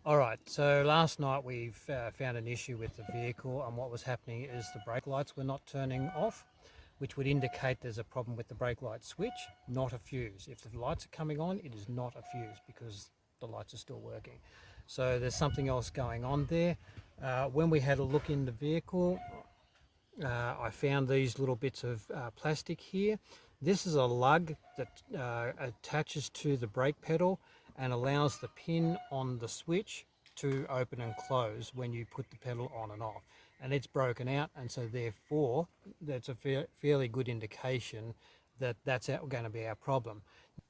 Alright, so last night we've found an issue with the vehicle, and what was happening is the brake lights were not turning off, which would indicate there's a problem with the brake light switch, not a fuse. If the lights are coming on, it is not a fuse because the lights are still working. So there's something else going on there. When we had a look in the vehicle, I found these little bits of plastic here. This is a lug that attaches to the brake pedal and allows the pin on the switch to open and close when you put the pedal on and off. And it's broken out, and so therefore that's a fairly good indication that that's going to be our problem.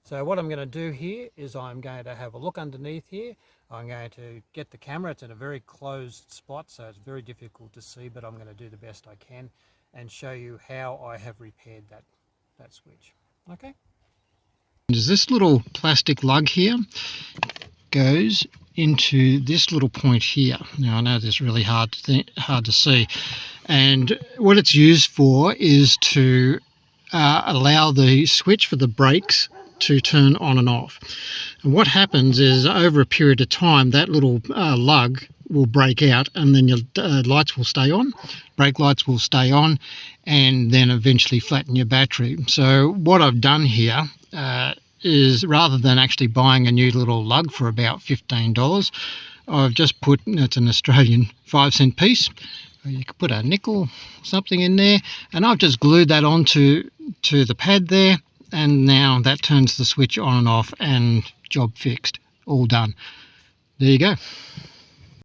So what I'm going to do here is I'm going to have a look underneath here. I'm going to get the camera. It's in a very closed spot, so it's very difficult to see, but I'm going to do the best I can and show you how I have repaired that switch. Okay. There's this little plastic lug here goes into this little point here. Now I know this is really hard to see, and what it's used for is to allow the switch for the brakes to turn on and off. And what happens is over a period of time that little lug will break out, and then your lights will stay on, brake lights will stay on, and then eventually flatten your battery. So what I've done here is, rather than actually buying a new little lug for about $15, I've just put, it's an Australian 5-cent piece, you could put a nickel something in there, and I've just glued that onto the pad there, and now that turns the switch on and off, and job fixed, all done. There you go.